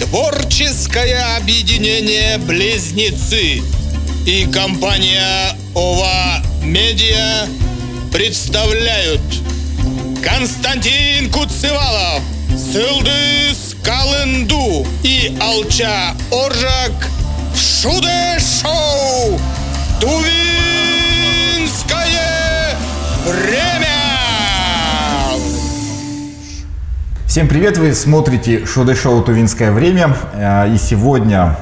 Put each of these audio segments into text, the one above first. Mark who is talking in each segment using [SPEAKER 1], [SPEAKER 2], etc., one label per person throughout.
[SPEAKER 1] Творческое объединение «Близнецы» и компания «ОВА Медиа» представляют Константин Куцевалов, Сылдыс Калынду и Алча Оржак в Шуде-шоу «Тувинское время».
[SPEAKER 2] Всем привет! Вы смотрите шоу «Тувинское время». И сегодня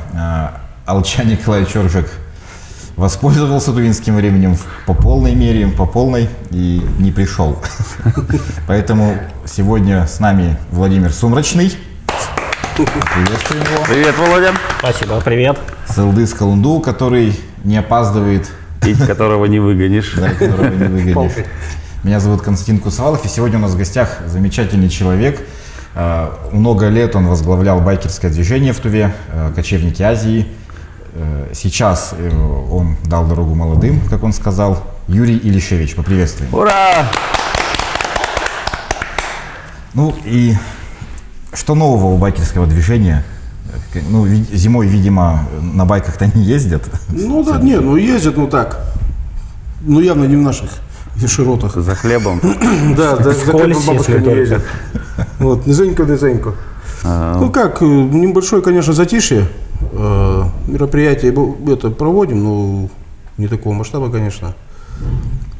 [SPEAKER 2] Алча Николаевич Оржак воспользовался тувинским временем по полной мере, и не пришел. Поэтому сегодня с нами Владимир Сумрачный. Приветствуем его.
[SPEAKER 3] Привет, Володя.
[SPEAKER 4] Спасибо, привет.
[SPEAKER 2] Сылдыс Калынду, который не опаздывает.
[SPEAKER 3] И которого не выгонишь.
[SPEAKER 2] Да, которого не выгонишь. Меня зовут Константин Куцевалов, и сегодня у нас в гостях замечательный человек. Много лет он возглавлял байкерское движение в Туве, кочевники Азии. Сейчас он дал дорогу молодым, как он сказал. Юрий Илишевич, поприветствуем.
[SPEAKER 3] Ура!
[SPEAKER 2] Ну и что нового у байкерского движения? Ну, зимой, видимо, на байках-то не ездят.
[SPEAKER 5] Ну да, нет, ну ездят, ну так. Ну явно не в наших широтах.
[SPEAKER 3] За хлебом.
[SPEAKER 5] Да, за хлебом бабушка не ездит. Вот, низенько. Ну как, небольшое, конечно, затишье. Мероприятие это проводим, но не такого масштаба, конечно.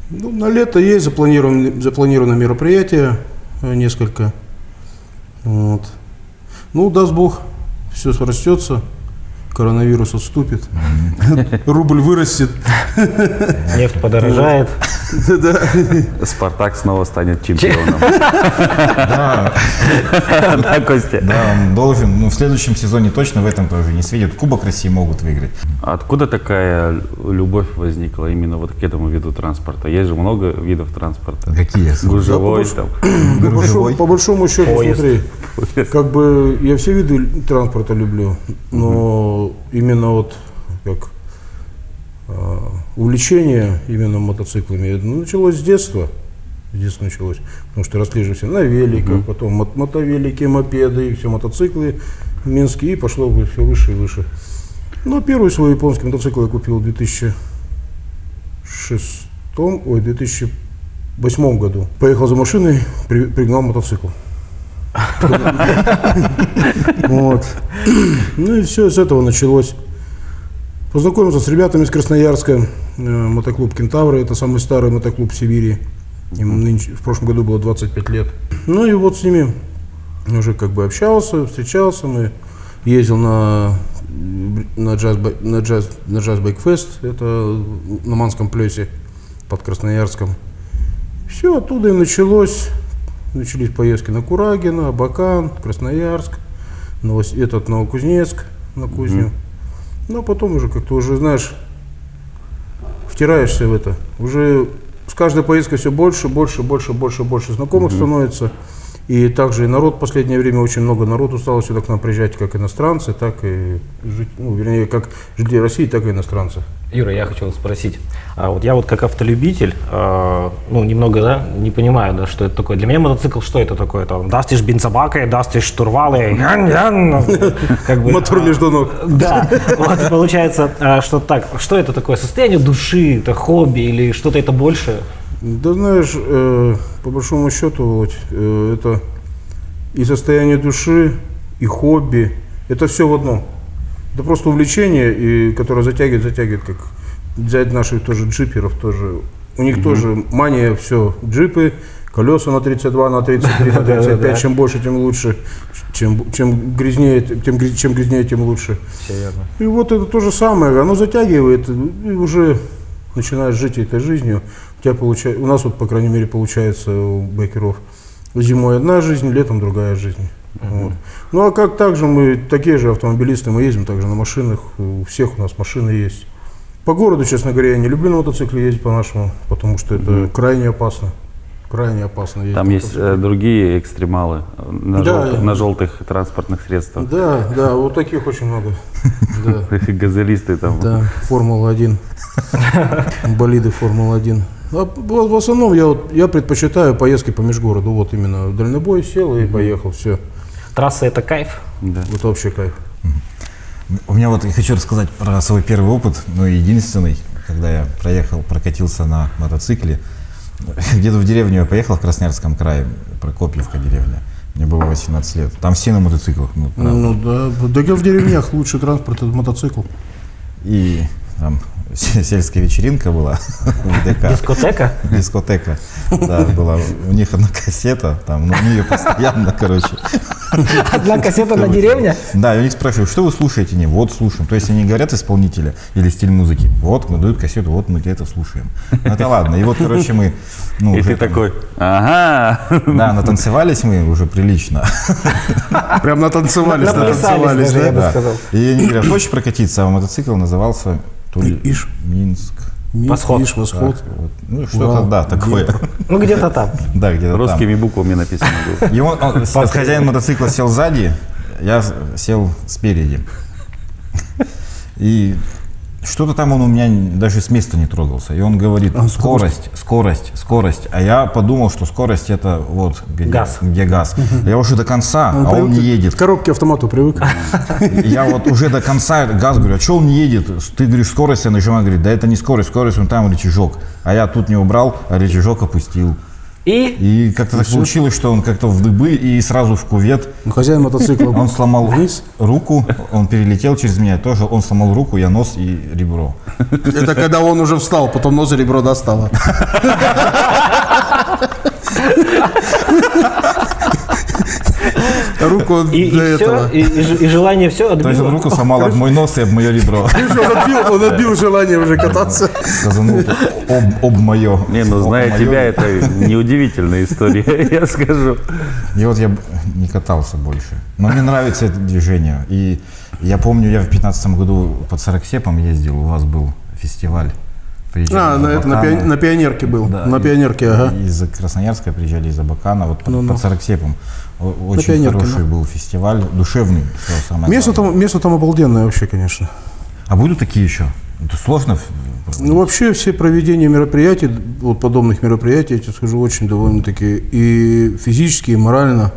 [SPEAKER 5] Ну, на лето есть запланировано мероприятие несколько. Вот. Ну, даст Бог, все срастется, коронавирус отступит, рубль вырастет.
[SPEAKER 4] Нефть подорожает.
[SPEAKER 5] Да.
[SPEAKER 3] Спартак снова станет чемпионом.
[SPEAKER 2] Да,
[SPEAKER 3] Костя.
[SPEAKER 2] да, он должен. Ну, в следующем сезоне точно, в этом тоже не светит. Кубок России могут выиграть.
[SPEAKER 3] Откуда такая любовь возникла именно вот к этому виду транспорта? Есть же много видов транспорта.
[SPEAKER 2] Какие?
[SPEAKER 3] Гужевой там.
[SPEAKER 5] По большому счету,
[SPEAKER 4] Поезд.
[SPEAKER 5] смотри, как бы я все виды транспорта люблю, но именно вот как увлечение именно мотоциклами началось с детства. С детства началось, потому что росли же все на великах, потом мотовелики, мопеды и все мотоциклы минские, и пошло все выше и выше. Но первый свой японский мотоцикл я купил в 2008 году. Поехал за машиной, пригнал мотоцикл. Вот. Ну и все, с этого началось. Познакомился с ребятами из Красноярска, мотоклуб «Кентавры», это самый старый мотоклуб в Сибири. Им в прошлом году было 25 лет. Ну и вот с ними уже как бы общался, встречался, мы ездил на джаз-байкфест, это на Манском плесе под Красноярском. Все, оттуда и начались поездки на Курагино, Абакан, Красноярск, Новокузнецк, на кузню. Но потом уже как-то уже, знаешь, втираешься в это. Уже с каждой поездкой все больше знакомых становится. И также и народ в последнее время, очень много народу стало сюда к нам приезжать, как иностранцы, так и вернее, как жители России, так и иностранцы.
[SPEAKER 4] Юра, я хочу вас спросить. Вот я вот как автолюбитель, немного, не понимаю, да, что это такое. Для меня мотоцикл, что это такое? Там, дастишь бензобаки, дастишь штурвалы,
[SPEAKER 5] Мотор между ног.
[SPEAKER 4] Да, вот получается, что так. Что это такое? Состояние души, это хобби или что-то это больше?
[SPEAKER 5] Да знаешь, по большому счету, это и состояние души, и хобби, это все в одном. Это просто увлечение, и которое затягивает, как взять наших тоже джиперов, тоже. У них тоже мания, все, джипы, колеса на 32, на 33, на 35, чем больше, тем лучше. Чем грязнее, тем лучше.
[SPEAKER 4] Все верно.
[SPEAKER 5] И вот это то же самое, оно затягивает, и уже начинаешь жить этой жизнью. У нас вот, по крайней мере, получается у байкеров зимой одна жизнь, летом другая жизнь. Вот. Ну а как также мы, такие же автомобилисты, мы ездим также на машинах, у всех у нас машины есть. По городу, честно говоря, я не люблю на мотоцикле ездить по-нашему, потому что это крайне опасно. Ездить.
[SPEAKER 3] Там есть другие экстремалы на желтых транспортных средствах.
[SPEAKER 5] Да, вот таких очень много.
[SPEAKER 3] Газелисты там.
[SPEAKER 5] Да, Формула-1, болиды Формула-1. В основном я предпочитаю поездки по межгороду, вот именно в дальнобой сел и поехал, все.
[SPEAKER 4] Трасса это кайф.
[SPEAKER 3] Да.
[SPEAKER 5] Это вообще кайф.
[SPEAKER 2] У меня вот, я хочу рассказать про свой первый опыт, но единственный, когда я прокатился на мотоцикле. Где-то в деревню я поехал в Красноярском крае, Прокопьевка деревня. Мне было 18 лет. Там все на мотоциклах. Ну, правда.
[SPEAKER 5] Ну да, да в деревнях лучший транспорт это мотоцикл.
[SPEAKER 2] И там сельская вечеринка была в ДК.
[SPEAKER 4] Дискотека?
[SPEAKER 2] Дискотека. Да, была. У них одна кассета, там, ну, они ее постоянно, короче.
[SPEAKER 4] Одна кассета на деревне?
[SPEAKER 2] Да, я у них спрашиваю, что вы слушаете? Не, вот слушаем. То есть они говорят исполнителя или стиль музыки. Вот, мы дают кассету, вот мы это слушаем. Ну, это ладно. И вот, короче, мы... Ну,
[SPEAKER 3] И
[SPEAKER 2] уже
[SPEAKER 3] ты такой, ага.
[SPEAKER 2] Да, натанцевались мы уже прилично.
[SPEAKER 5] Прям натанцевались,
[SPEAKER 4] Наплясались даже, я бы
[SPEAKER 2] Да.
[SPEAKER 4] сказал.
[SPEAKER 2] И они говорят, хочешь прокатиться? А мотоцикл назывался то ли
[SPEAKER 5] Иш.
[SPEAKER 2] Минск.
[SPEAKER 4] Восход.
[SPEAKER 5] Иш, восход.
[SPEAKER 2] Вот. Ну, что-то, да, такое.
[SPEAKER 4] Ну, где-то там.
[SPEAKER 2] Да, где-то там.
[SPEAKER 3] Русскими буквами написано было.
[SPEAKER 2] И хозяин мотоцикла сел сзади, я сел спереди. И что-то там он у меня даже с места не трогался. И он говорит, скорость. А я подумал, что скорость это вот где газ. Я уже до конца, а он не едет.
[SPEAKER 5] К коробке автомату привык.
[SPEAKER 2] Я вот уже до конца газ говорю, а что он не едет? Ты говоришь, скорость, я нажимаю, говорит, да это не скорость, он там рычажок. А я тут не убрал, а рычажок опустил. И как-то так получилось, что он как-то в дыбы и сразу в кувет.
[SPEAKER 5] Хозяин мотоцикла.
[SPEAKER 2] Он сломал
[SPEAKER 5] вниз.
[SPEAKER 2] руку, он перелетел через меня, тоже он сломал руку, я нос и ребро.
[SPEAKER 5] Это когда он уже встал, потом нос и ребро достало. Руку
[SPEAKER 4] И
[SPEAKER 5] для
[SPEAKER 4] все,
[SPEAKER 5] этого.
[SPEAKER 4] и желание все
[SPEAKER 2] То есть он
[SPEAKER 4] отбило.
[SPEAKER 2] руку сломал об мой нос и об мое ребро.
[SPEAKER 5] Он отбил желание уже кататься.
[SPEAKER 2] Сказанул об мое.
[SPEAKER 3] Не, ну зная тебя, это неудивительная история, я скажу.
[SPEAKER 2] И вот я не катался больше. Но мне нравится это движение. И я помню, я в 2015 году под Сараксепом ездил, у вас был фестиваль. Приезжали из Абакана.
[SPEAKER 5] На пионерке был.
[SPEAKER 2] Да,
[SPEAKER 5] На пионерке, ага.
[SPEAKER 2] Из Красноярска приезжали, из Абакана, вот под Сараксепом. Очень
[SPEAKER 5] пионерке,
[SPEAKER 2] хороший был фестиваль, душевный. Что самое главное.
[SPEAKER 5] Место там обалденное вообще, конечно.
[SPEAKER 2] А будут такие еще? Это сложно?
[SPEAKER 5] Ну, вообще все проведения мероприятий, вот подобных мероприятий, я тебе скажу, очень довольно-таки и физически, и морально.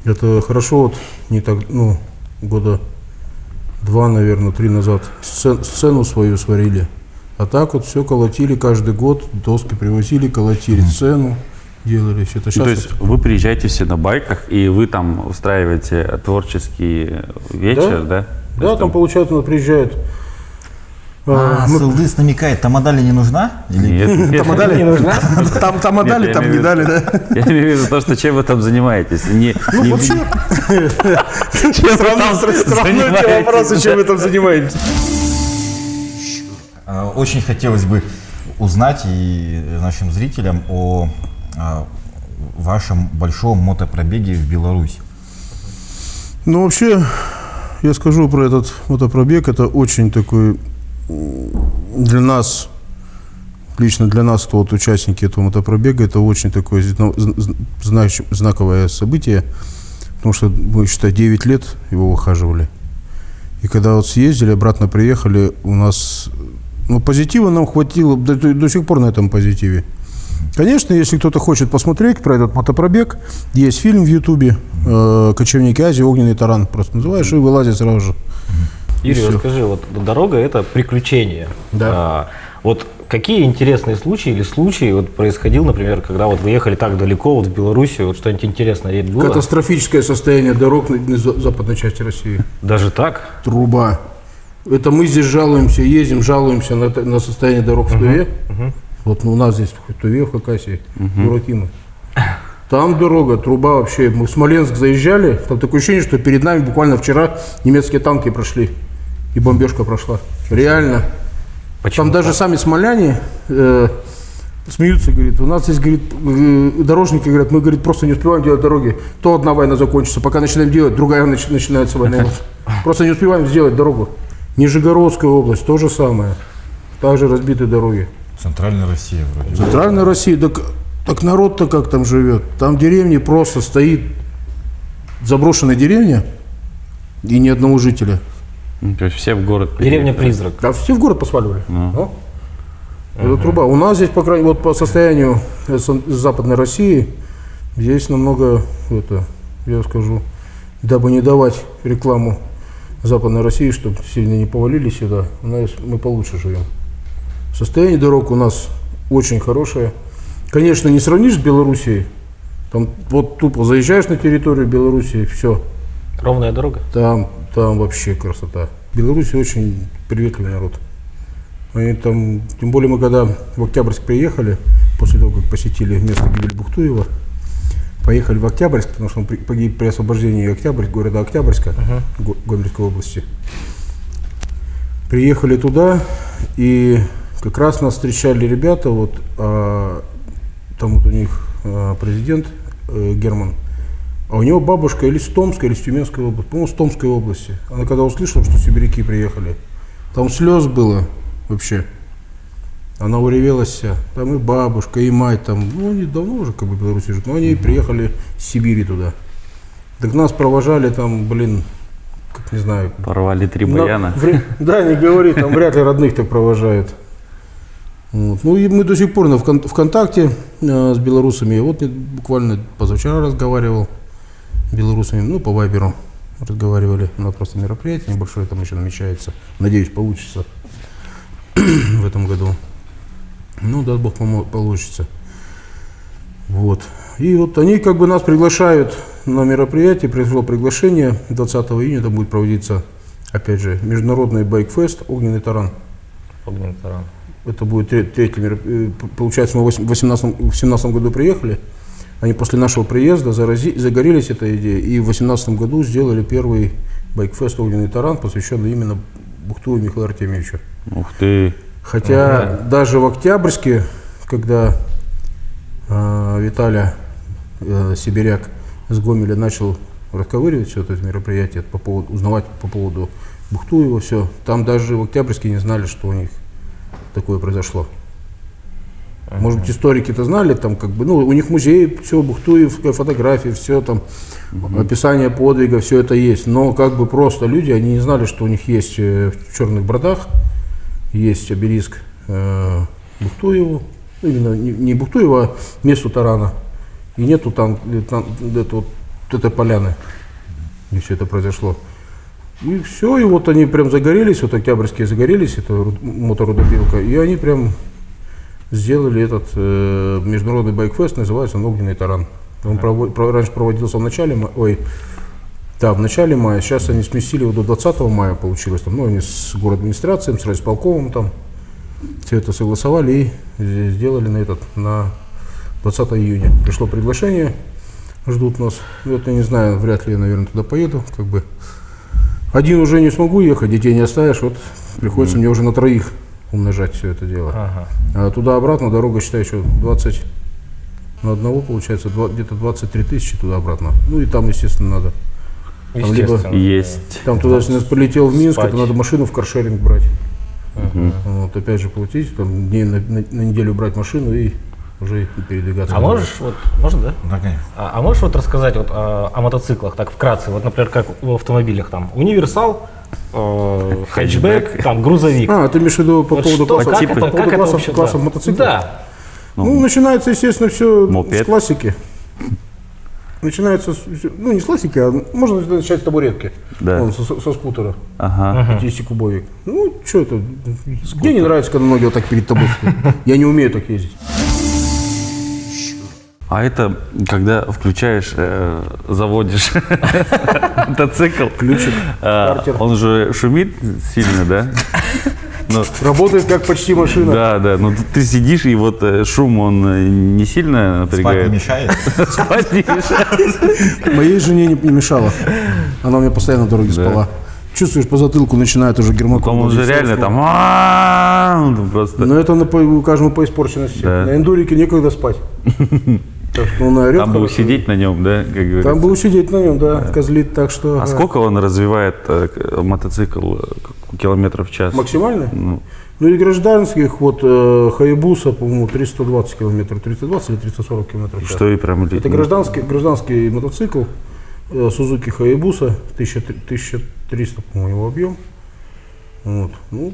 [SPEAKER 5] Это хорошо, вот не так, ну, года 2, наверное, 3 назад сцену свою сварили. А так вот все колотили каждый год, доски привозили, колотили сцену, делали все это.
[SPEAKER 3] То есть вы приезжаете все на байках, и вы там устраиваете творческий вечер, да?
[SPEAKER 5] Да, там, получается, приезжают.
[SPEAKER 2] Сылдыс намекает, тамадали не нужна?
[SPEAKER 3] Нет,
[SPEAKER 5] Тамадали не нужна? Там отдали,
[SPEAKER 3] Нет,
[SPEAKER 5] там
[SPEAKER 3] я
[SPEAKER 5] не
[SPEAKER 3] имею в
[SPEAKER 5] дали, да?
[SPEAKER 3] Я имею в виду то, что чем вы там занимаетесь.
[SPEAKER 5] Ну, вообще, странные вопросы, чем вы там занимаетесь.
[SPEAKER 2] Очень хотелось бы узнать и нашим зрителям о вашем большом мотопробеге в Беларусь.
[SPEAKER 5] Ну, вообще, я скажу про этот мотопробег. Это очень такой для нас, лично для нас, кто вот участники этого мотопробега, это очень такое знаковое событие. Потому что мы, считай, 9 лет его выхаживали. И когда вот съездили, обратно приехали, у нас... Ну, позитива нам хватило, до сих пор на этом позитиве. Конечно, если кто-то хочет посмотреть про этот мотопробег, есть фильм в Ютубе «Кочевники Азии. Огненный таран». Просто называешь и вылазит сразу же.
[SPEAKER 4] Юрий, расскажи, вот дорога – это приключение.
[SPEAKER 5] Да.
[SPEAKER 4] Вот какие интересные случаи или случаи вот происходил, например, когда вот вы ехали так далеко, вот в Белоруссию, вот что-нибудь интересное было?
[SPEAKER 5] Катастрофическое состояние дорог на западной части России.
[SPEAKER 4] Даже так?
[SPEAKER 5] Труба. Это мы здесь жалуемся, ездим, жалуемся на состояние дорог в Туве. Вот у нас здесь в Туве, в Хакасии, дураки мы. Там дорога, труба вообще. Мы в Смоленск заезжали, там такое ощущение, что перед нами буквально вчера немецкие танки прошли. И бомбежка прошла. Реально.
[SPEAKER 4] Почему
[SPEAKER 5] Там даже
[SPEAKER 4] так?
[SPEAKER 5] сами смоляне смеются, говорит, у нас здесь, говорит, дорожники говорят, мы, говорит, просто не успеваем делать дороги. То одна война закончится, пока начинаем делать, другая начинается война. Просто не успеваем сделать дорогу. Нижегородская область, то же самое. Также разбиты дороги.
[SPEAKER 2] Центральная Россия вроде.
[SPEAKER 5] Центральная Россия, так народ-то как там живет? Там деревни просто стоит, заброшенная деревня и ни одного жителя.
[SPEAKER 3] То есть все в город приехали.
[SPEAKER 4] Деревня-призрак.
[SPEAKER 5] Да все в город посваливали. Это труба. У нас здесь, по крайней мере, вот по состоянию Западной России, здесь намного, я скажу, дабы не давать рекламу Западной России, чтобы сильно не повалили сюда, мы получше живем. Состояние дорог у нас очень хорошее. Конечно, не сравнишь с Белоруссией. Там вот тупо заезжаешь на территорию Белоруссии, все.
[SPEAKER 4] Ровная дорога?
[SPEAKER 5] Там вообще красота. Беларусь очень приветливый народ. Они там, тем более мы когда в Октябрьск приехали, после того, как посетили место гибели Бухтуева, поехали в Октябрьск, потому что он погиб при освобождении города Октябрьска, Гомельской области. Приехали туда, и как раз нас встречали ребята, вот, там вот у них президент Герман, а у него бабушка или с Томской, или с Тюменской области, по-моему, с Томской области. Она когда услышала, что сибиряки приехали, там слез было вообще. Она уревелась вся. Там и бабушка, и мать, там, ну, они давно уже как бы в Беларуси живут, но они приехали с Сибири туда. Так нас провожали там, блин, как не знаю.
[SPEAKER 3] Порвали 3 баяна.
[SPEAKER 5] Да, не говори, там вряд ли родных так провожают. Вот. Ну и мы до сих пор в контакте с белорусами. Я вот буквально позавчера разговаривал с белорусами, ну по вайберу разговаривали. У нас просто мероприятие небольшое там еще намечается. Надеюсь, получится в этом году. Ну, даст Бог, получится. Вот. И вот они как бы нас приглашают на мероприятие. Пришло приглашение. 20 июня там будет проводиться, опять же, международный байк-фест «Огненный таран».
[SPEAKER 4] Огненный таран.
[SPEAKER 5] Это будет третий мероприятие. Получается, мы в 2017 году приехали. Они после нашего приезда загорелись этой идеей. И в 2018 году сделали первый байк-фест «Огненный таран», посвященный именно Бухтуеву Михаилу Артемьевичу.
[SPEAKER 3] Ух ты!
[SPEAKER 5] Хотя даже в Октябрьске, когда Виталя Сибиряк с Гомеля начал расковыривать все это мероприятие, узнавать по поводу Бухтуева, все, там даже в Октябрьске не знали, что у них такое произошло. Может быть, историки-то знали, там как бы, ну, у них музей, все, Бухтуев, фотографии, все там, описание подвига, все это есть. Но как бы просто люди, они не знали, что у них есть в Черных Бродах, есть обелиск Бухтуеву, ну, именно не Бухтуева, а месту тарана. И нету там вот этой поляны, где все это произошло. И все, и вот они прям загорелись, вот октябрьские загорелись, это моторудопилка, и они прям сделали этот международный байк-фест, называется он «Огненный таран». Он раньше проводился в начале мая, в начале мая, сейчас они сместили его до 20 мая, получилось там, ну, они с городадминистрацией, с райисполкомом там, все это согласовали и сделали на 20 июня. Пришло приглашение, ждут нас, вот я не знаю, вряд ли я, наверное, туда поеду, как бы. Один уже не смогу ехать, детей не оставишь, вот приходится мне уже на 3 умножать все это дело. А туда-обратно дорога, считай, еще 20 на одного, получается, где-то 23 тысячи туда-обратно. Ну и там, естественно, надо. Там
[SPEAKER 3] Есть.
[SPEAKER 5] Там туда, если полетел в Минск, то надо машину в каршеринг брать. Вот, опять же платить, там дней на неделю брать машину и уже передвигаться.
[SPEAKER 4] А можешь, вот, можно, да?
[SPEAKER 2] Да, конечно.
[SPEAKER 4] А можешь вот рассказать вот о мотоциклах, так вкратце, вот, например, как в автомобилях, там, универсал, хэтчбэк, там, грузовик.
[SPEAKER 5] Ты имеешь в виду по
[SPEAKER 4] Вот
[SPEAKER 5] поводу
[SPEAKER 4] что,
[SPEAKER 5] классов,
[SPEAKER 4] как
[SPEAKER 5] по
[SPEAKER 4] это
[SPEAKER 5] поводу
[SPEAKER 4] вообще,
[SPEAKER 5] классов
[SPEAKER 4] да.
[SPEAKER 5] мотоциклов?
[SPEAKER 4] Да.
[SPEAKER 5] Ну, начинается, естественно, все
[SPEAKER 3] Мопед.
[SPEAKER 5] с классики. Начинается, ну, не с классики, а можно начать с табуретки.
[SPEAKER 3] Да.
[SPEAKER 5] Вон, со скутера.
[SPEAKER 3] Ага.
[SPEAKER 5] 50-кубовик. Ну, что это? Мне не нравится, когда ноги вот так перед тобой стоят. Я не умею так ездить.
[SPEAKER 3] А это когда включаешь, заводишь мотоцикл,
[SPEAKER 5] Ключик, стартер.
[SPEAKER 3] он же шумит сильно, да? Ну,
[SPEAKER 5] Работает как почти машина.
[SPEAKER 3] да. Но ты сидишь, и вот шум, он не сильно
[SPEAKER 2] Спать
[SPEAKER 3] напрягает.
[SPEAKER 2] не мешает.
[SPEAKER 3] Спать не мешает.
[SPEAKER 5] Моей жене не мешала. Она у меня постоянно на дороге спала. Чувствуешь, по затылку начинает уже гермокол.
[SPEAKER 3] Потом он же реально там просто.
[SPEAKER 5] Но это у каждого по испорченности.
[SPEAKER 3] Да.
[SPEAKER 5] На эндурике некогда спать. Так что он орет.
[SPEAKER 3] Там бы усидеть на нем, да, как говорится.
[SPEAKER 5] Там бы усидеть на нем, да, козлит, так что...
[SPEAKER 3] А сколько он развивает мотоцикл километров в час?
[SPEAKER 5] Максимально?
[SPEAKER 3] Ну,
[SPEAKER 5] Ну и гражданских, вот Хаябуса, по-моему, 320 километров, 320 или 340 километров в час.
[SPEAKER 3] что и прям...
[SPEAKER 5] Это гражданский мотоцикл Сузуки Хаябуса, 1300, по-моему, его объем. Вот. Ну,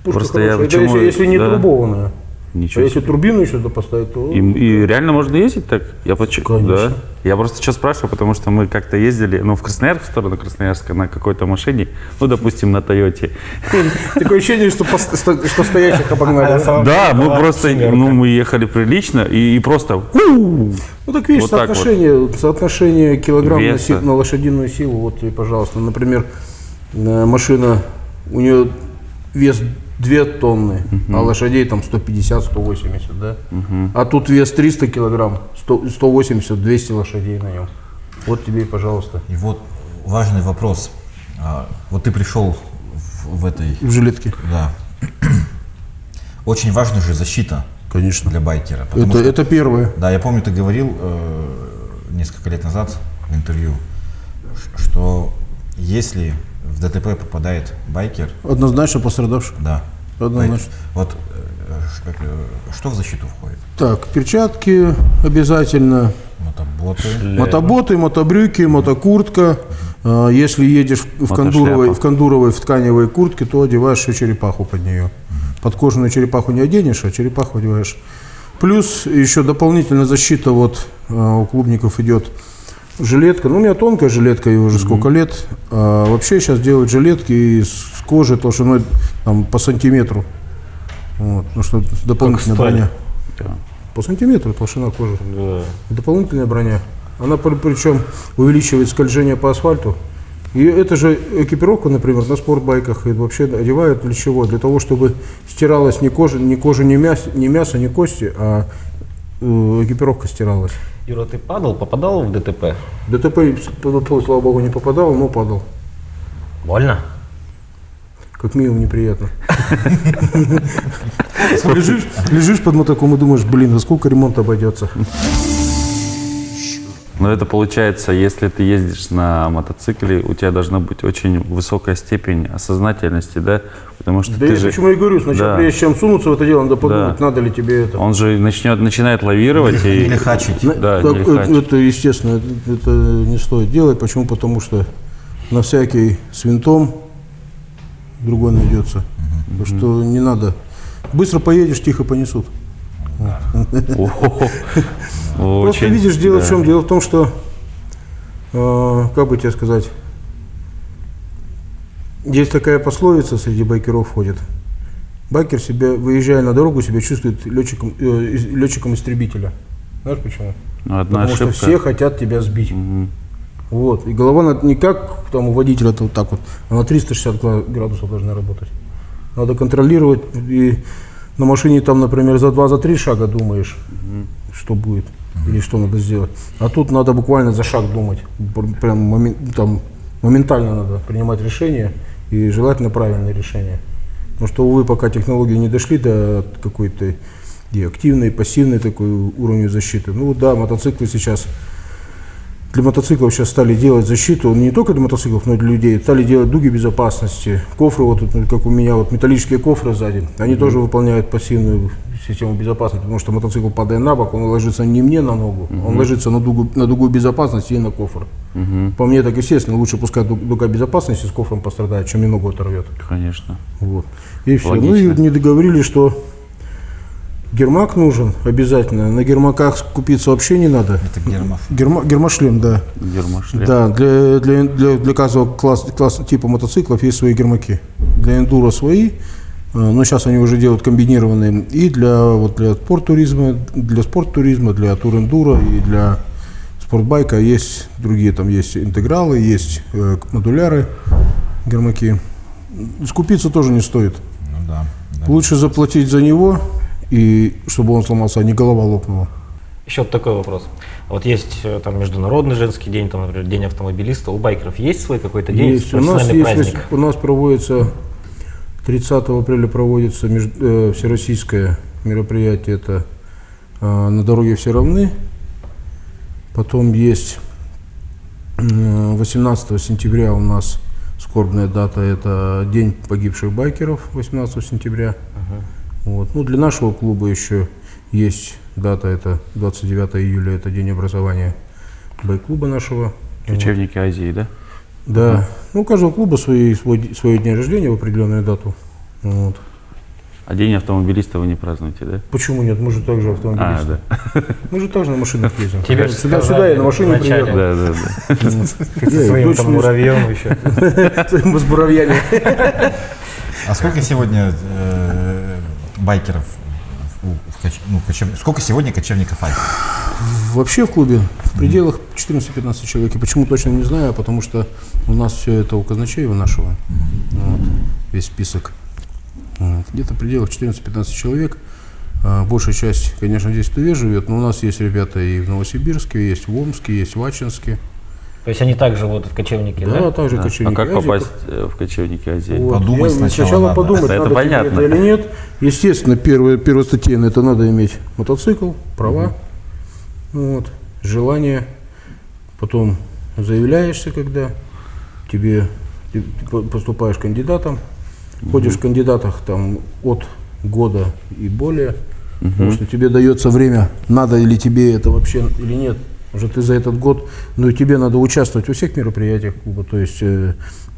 [SPEAKER 5] пушка
[SPEAKER 3] Просто я
[SPEAKER 5] хорошая. Это
[SPEAKER 3] почему-
[SPEAKER 5] если не
[SPEAKER 3] да.
[SPEAKER 5] турбованная. А
[SPEAKER 3] Ничего
[SPEAKER 5] если
[SPEAKER 3] себе.
[SPEAKER 5] турбину еще туда поставить, то...
[SPEAKER 3] И реально можно ездить так?
[SPEAKER 5] Конечно.
[SPEAKER 3] Да. Я просто сейчас спрашиваю, потому что мы как-то ездили, в Красноярск, в сторону Красноярска, на какой-то машине, допустим, на Тойоте.
[SPEAKER 5] Такое ощущение, что стоящих обогнали. да?
[SPEAKER 3] Да, мы просто, мы ехали прилично и просто...
[SPEAKER 5] Ну так видишь,
[SPEAKER 3] Вот так вот.
[SPEAKER 5] соотношение килограмм
[SPEAKER 3] Веса.
[SPEAKER 5] на лошадиную силу, вот тебе, пожалуйста. Например, машина, у нее вес 2 тонны, а лошадей там 150-180, да? А тут вес 300 килограмм, 180-200 лошадей на нем. Вот тебе и пожалуйста.
[SPEAKER 2] И вот важный вопрос. Вот ты пришел в этой...
[SPEAKER 5] В жилетке.
[SPEAKER 2] Да. Очень важна же защита.
[SPEAKER 5] Конечно.
[SPEAKER 2] Для байкера. потому что-
[SPEAKER 5] Это первое.
[SPEAKER 2] Да, я помню, ты говорил несколько лет назад в интервью, что если в ДТП попадает байкер,
[SPEAKER 5] Однозначно пострадавший.
[SPEAKER 2] да,
[SPEAKER 5] Однозначно.
[SPEAKER 2] вот что в защиту входит?
[SPEAKER 5] Так, перчатки обязательно.
[SPEAKER 2] Мотоботы,
[SPEAKER 5] Мотоботы, мотобрюки, мотокуртка. Если едешь в кондуровой, в тканевой куртке, то одеваешь еще черепаху под нее. Подкожаную черепаху не оденешь, а черепаху одеваешь. Плюс еще дополнительная защита, вот у клубников идет жилетка. Ну, у меня тонкая жилетка, ей уже сколько лет. А вообще сейчас делают жилетки из кожи толщиной там, по сантиметру. Вот, потому что дополнительная
[SPEAKER 4] сталь.
[SPEAKER 5] броня.
[SPEAKER 3] Да.
[SPEAKER 5] По сантиметру толщина кожи.
[SPEAKER 4] Да.
[SPEAKER 5] Дополнительная броня. Она причем увеличивает скольжение по асфальту. И это же экипировка, например, на спортбайках и вообще одевают для чего? Для того, чтобы стиралась не кожа, не мясо, не кости, а экипировка стиралась.
[SPEAKER 4] Юра, ты попадал в ДТП?
[SPEAKER 5] ДТП, слава богу, не попадал, но падал.
[SPEAKER 4] Больно?
[SPEAKER 5] Как минимум неприятно. Лежишь под мотоком и думаешь, блин, а сколько ремонт обойдется?
[SPEAKER 3] Но это получается, если ты ездишь на мотоцикле, у тебя должна быть очень высокая степень осознательности, да? Потому что
[SPEAKER 5] Да
[SPEAKER 3] ты
[SPEAKER 5] я
[SPEAKER 3] же...
[SPEAKER 5] почему и говорю, сначала,
[SPEAKER 3] Да.
[SPEAKER 5] прежде чем сунуться в это дело, надо подумать,
[SPEAKER 3] Да.
[SPEAKER 5] надо ли тебе это.
[SPEAKER 3] Он же начинает лавировать и...
[SPEAKER 2] или хачить.
[SPEAKER 3] Да,
[SPEAKER 5] Так,
[SPEAKER 3] или хачить.
[SPEAKER 5] это, естественно, это не стоит делать. Почему? Потому что на всякий с винтом другой найдется. Потому что не надо. Быстро поедешь, тихо понесут. Просто
[SPEAKER 3] Очень,
[SPEAKER 5] видишь, дело
[SPEAKER 3] да.
[SPEAKER 5] в чем? Дело в том, что, как бы тебе сказать, есть такая пословица среди байкеров ходит. Байкер себя, выезжая на дорогу, себя чувствует летчиком истребителя. Знаешь почему?
[SPEAKER 3] Ну, одна
[SPEAKER 5] Потому
[SPEAKER 3] ошибка.
[SPEAKER 5] что все хотят тебя сбить. Вот. И голова не как там у водителя вот так вот, а на 360 градусов должна работать. Надо контролировать. И на машине там, например, за 2-3 шага думаешь, что будет или что надо сделать. А тут надо буквально за шаг думать. Прям моментально надо принимать решения и желательно правильные решения. Потому что, увы, пока технологии не дошли до какой-то и активной, и пассивной такой уровня защиты. Ну да, мотоциклы сейчас, для мотоциклов сейчас стали делать защиту, не только для мотоциклов, но и для людей. Стали делать дуги безопасности. Кофры, вот тут, как у меня, вот металлические кофры сзади, они тоже выполняют пассивную систему безопасности, потому что мотоцикл, падая на бок, он ложится не мне на ногу, он ложится на дугу безопасности и на кофр. По мне так естественно, лучше пускай дуга безопасности с кофром пострадает, чем мне ногу оторвет.
[SPEAKER 3] Конечно.
[SPEAKER 5] Вот. И все.
[SPEAKER 3] Логично.
[SPEAKER 5] Ну и не договорились, что гермак нужен обязательно. На гермаках купиться вообще не надо.
[SPEAKER 2] Это гермош.
[SPEAKER 5] Гермошлем, да.
[SPEAKER 3] Гермошлем.
[SPEAKER 5] Да, для каждого класса типа мотоциклов есть свои гермаки. Для эндуро свои, но сейчас они уже делают комбинированные. И для спорт-туризма, для тур-эндуро и для спортбайка есть другие. Там есть интегралы, есть модуляры, гермаки. Скупиться тоже не стоит.
[SPEAKER 2] Ну да.
[SPEAKER 5] Лучше заплатить за него, и чтобы он сломался, а не голова лопнула.
[SPEAKER 4] Еще вот такой вопрос. Вот есть там Международный женский день, там, например, День автомобилиста. У байкеров есть свой какой-то день,
[SPEAKER 5] Есть. У нас
[SPEAKER 4] профессиональный праздник?
[SPEAKER 5] у нас проводится 30 апреля проводится всероссийское мероприятие. Это на дороге все равны. Потом есть 18 сентября у нас скорбная дата. Это День погибших байкеров 18 сентября. Вот. Ну, для нашего клуба еще есть дата, это 29 июля, это день образования байк-клуба нашего.
[SPEAKER 3] Кочевники Азии, да?
[SPEAKER 5] Да. Ну, у каждого клуба свой день рождения в определенную дату. Вот.
[SPEAKER 3] А день автомобилиста вы не празднуете, да?
[SPEAKER 5] Почему нет? Мы же также автомобилисты.
[SPEAKER 3] Да.
[SPEAKER 5] Мы же также на машинах ездим.
[SPEAKER 4] Тебе
[SPEAKER 5] Сюда я на машине
[SPEAKER 4] вначале.
[SPEAKER 5] приехал.
[SPEAKER 3] Да.
[SPEAKER 4] Ты со своим там муравьем еще.
[SPEAKER 5] Мы с буровьями.
[SPEAKER 2] А сколько сегодня байкеров? Сколько сегодня кочевников Азии?
[SPEAKER 5] Вообще в клубе в пределах 14-15 человек. И почему точно не знаю, потому что у нас все это у казначеева нашего. Вот, весь список. Вот, где-то в пределах 14-15 человек. Большая часть, конечно, здесь в Туве живет, но у нас есть ребята и в Новосибирске, есть в Омске, есть в Ачинске.
[SPEAKER 4] То есть они также вот в кочевнике,
[SPEAKER 5] Да,
[SPEAKER 4] да?
[SPEAKER 5] также
[SPEAKER 3] А
[SPEAKER 5] кочевники
[SPEAKER 3] как
[SPEAKER 5] Азии.
[SPEAKER 3] попасть в кочевники Азии?
[SPEAKER 5] Вот.
[SPEAKER 2] Подумать сначала надо.
[SPEAKER 5] подумать,
[SPEAKER 3] Это
[SPEAKER 5] надо тебе
[SPEAKER 3] понятно.
[SPEAKER 5] это или нет. Естественно, первостатейно это надо иметь мотоцикл, права, вот, желание. Потом заявляешься, когда ты поступаешь кандидатом, ходишь в кандидатах там от года и более, потому что тебе дается время, надо ли тебе это вообще или нет. Уже ты за этот год, ну и тебе надо участвовать во всех мероприятиях клуба, то есть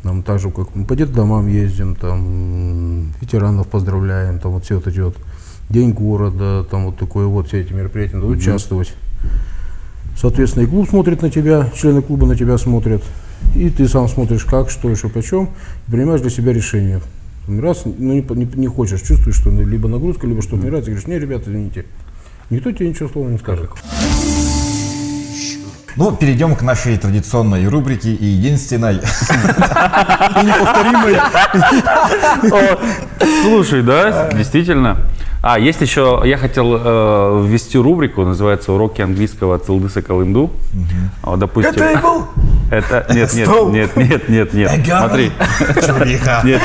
[SPEAKER 5] там так же, как мы по детдомам ездим, там ветеранов поздравляем, там вот все вот эти вот День города, там вот такое вот, все эти мероприятия, надо участвовать. Соответственно, и клуб смотрит на тебя, члены клуба на тебя смотрят, и ты сам смотришь как, что и почем, и принимаешь для себя решение. Раз, ну не хочешь, чувствуешь, что либо нагрузка, либо что-то не нравится, говоришь, не, ребята, извините, никто тебе ничего слова не скажет.
[SPEAKER 2] Ну, перейдем к нашей традиционной рубрике и единственной.
[SPEAKER 3] Слушай, да, действительно. Есть еще, я хотел ввести рубрику, называется «Уроки английского от Сылдыса Калынду». Вот, допустим, это нет, смотри. Нет.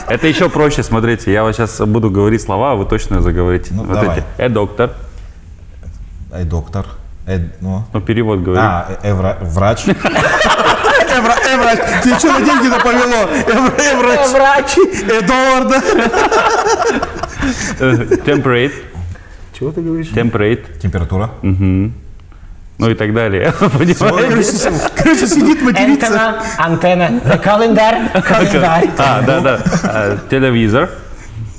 [SPEAKER 3] Это еще проще, смотрите, я вот сейчас буду говорить слова, а вы точно заговорите.
[SPEAKER 2] Ну,
[SPEAKER 3] Вот
[SPEAKER 2] давай.
[SPEAKER 3] эти. Доктор.
[SPEAKER 2] Доктор. Ну,
[SPEAKER 3] Перевод говори.
[SPEAKER 2] врач.
[SPEAKER 5] Врач, тебе что на деньги-то повело? Врач. Эдуарда.
[SPEAKER 3] Temperate.
[SPEAKER 5] Чего ты говоришь?
[SPEAKER 3] Temperate.
[SPEAKER 2] Температура.
[SPEAKER 3] Ну и так далее. Понимаете?
[SPEAKER 5] Короче, сидит матерится.
[SPEAKER 4] Антенна. Календарь.
[SPEAKER 3] Да. Телевизор.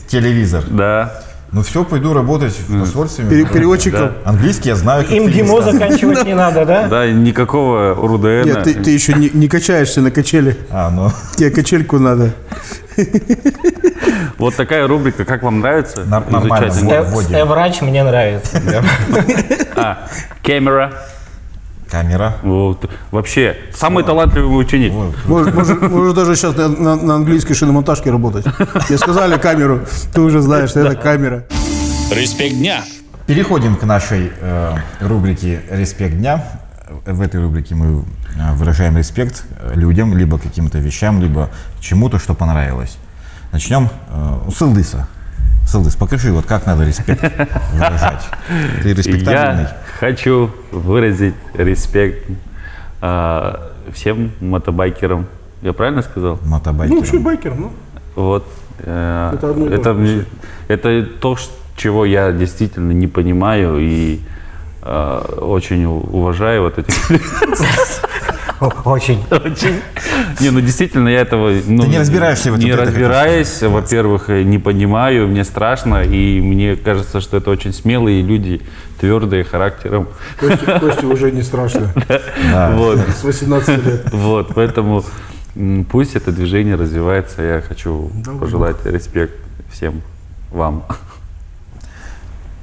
[SPEAKER 2] Телевизор.
[SPEAKER 3] Да.
[SPEAKER 2] Ну все, пойду работать в посольстве.
[SPEAKER 5] Переводчиком.
[SPEAKER 2] Английский я знаю. как
[SPEAKER 4] Им ГИМО
[SPEAKER 2] фигиста.
[SPEAKER 4] заканчивать не надо, да?
[SPEAKER 3] Да, никакого РУДН.
[SPEAKER 5] Нет, ты еще не качаешься на качели.
[SPEAKER 2] Ну,
[SPEAKER 5] Тебе качельку надо.
[SPEAKER 3] Вот такая рубрика. Как вам нравится?
[SPEAKER 2] Нормально.
[SPEAKER 3] Изучать?
[SPEAKER 2] Вводим.
[SPEAKER 4] Врач мне нравится.
[SPEAKER 3] Камера.
[SPEAKER 2] Камера.
[SPEAKER 3] Вот. Вообще, самый талантливый ученик.
[SPEAKER 5] Можешь даже сейчас на английской шиномонтажке работать. Тебе сказали камеру, ты уже знаешь, что это камера.
[SPEAKER 1] Респект дня.
[SPEAKER 2] Переходим к нашей рубрике «Респект дня». В этой рубрике мы выражаем респект людям, либо каким-то вещам, либо чему-то, что понравилось. Начнем с Сылдыса. Сылдыс, покажи, вот как надо респект выражать. Ты респектабельный.
[SPEAKER 3] Я хочу выразить респект всем мотобайкерам. Я правильно сказал?
[SPEAKER 2] Мотобайкером.
[SPEAKER 5] Ну, вообще байкер, ну.
[SPEAKER 3] Вот.
[SPEAKER 5] одно и то же.
[SPEAKER 3] Это то, чего я действительно не понимаю и очень уважаю вот этих людей.
[SPEAKER 4] Очень.
[SPEAKER 3] Не, ну действительно я этого...
[SPEAKER 2] Ты не разбираешься в этом?
[SPEAKER 3] Не разбираюсь, во-первых, не понимаю, мне страшно, и мне кажется, что это очень смелые люди, твердые характером.
[SPEAKER 5] Косте уже не страшно.
[SPEAKER 3] Вот.
[SPEAKER 5] С 18 лет.
[SPEAKER 3] Вот, поэтому пусть это движение развивается. Я хочу пожелать респект всем вам.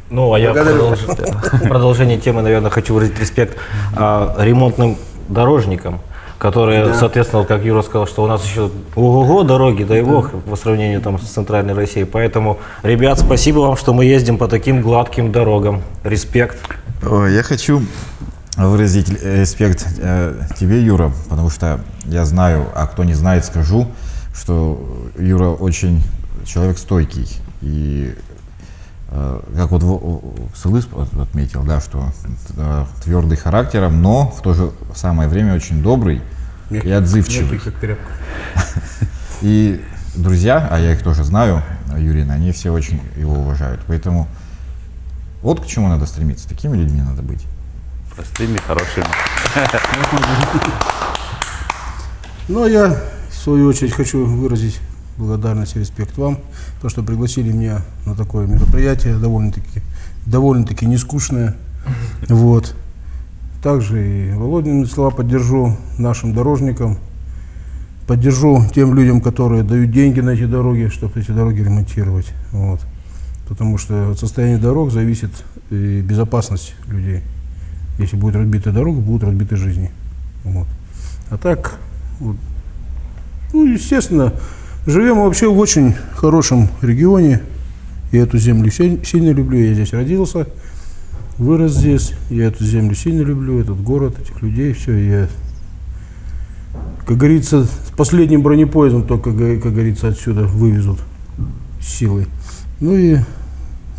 [SPEAKER 4] Ну, а я в продолжение темы, наверное, хочу выразить респект ремонтным дорожникам, которые, соответственно, вот как Юра сказал, что у нас еще ого-го дороги, дай бог, по сравнению там с центральной Россией. Поэтому, ребят, спасибо вам, что мы ездим по таким гладким дорогам. Респект.
[SPEAKER 2] Я хочу выразить респект тебе, Юра, потому что я знаю, а кто не знает, скажу, что Юра очень человек стойкий. И как вот Сылдыс отметил, да, что твердый характером, но в то же самое время очень добрый и отзывчивый.
[SPEAKER 5] Как тряпка.
[SPEAKER 2] И друзья, а я их тоже знаю, Юрина, они все очень его уважают. Поэтому вот к чему надо стремиться. Такими людьми надо быть.
[SPEAKER 3] Простыми, хорошими.
[SPEAKER 5] Ну, а я, в свою очередь, хочу выразить благодарность и респект вам, то, что пригласили меня на такое мероприятие, довольно-таки нескучное. Вот. Также и Володины слова поддержу нашим дорожникам, поддержу тем людям, которые дают деньги на эти дороги, чтобы эти дороги ремонтировать. Вот. Потому что от состояния дорог зависит и безопасность людей. Если будет разбита дорога, будут разбиты жизни. Вот. А так, вот, ну, естественно, живем вообще в очень хорошем регионе. Я эту землю сильно люблю, я здесь родился, вырос здесь. Я эту землю сильно люблю, этот город, этих людей, все. Я, как говорится, с последним бронепоездом только, как говорится, отсюда вывезут силой. Ну и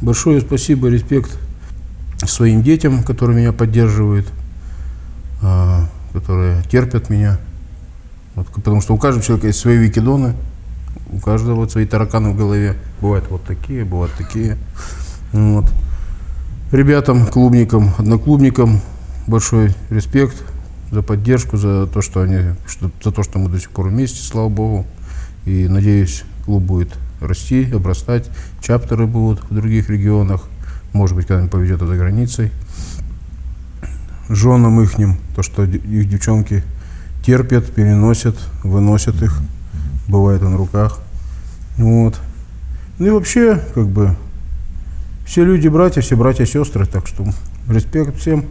[SPEAKER 5] большое спасибо, респект своим детям, которые меня поддерживают, которые терпят меня. Вот, потому что у каждого человека есть свои викидоны, у каждого вот свои тараканы в голове. Бывают вот такие, бывают такие. Вот. Ребятам, клубникам, одноклубникам большой респект за поддержку, за то, что мы до сих пор вместе, слава богу. И надеюсь, клуб будет расти, обрастать, чаптеры будут в других регионах, может быть, когда-нибудь поведет за границей. Женам ихним, то, что их девчонки терпят, переносят, выносят их, бывает на руках. Вот. Ну и вообще, как бы, все люди братья, все братья сестры, так что респект всем.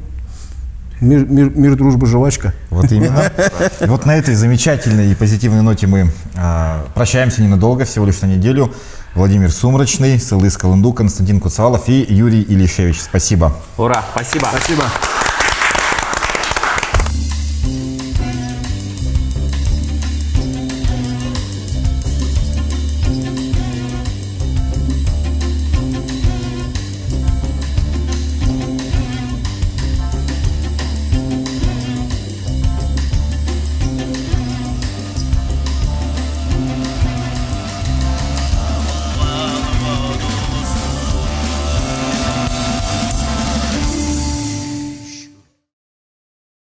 [SPEAKER 5] Мир, дружба, жвачка.
[SPEAKER 2] Вот именно. Вот на этой замечательной и позитивной ноте мы прощаемся ненадолго, всего лишь на неделю. Владимир Сумрачный, Сылдыс Калынду, Константин Куцалов и Юрий Илишевич. Спасибо.
[SPEAKER 3] Ура, спасибо.
[SPEAKER 5] Спасибо.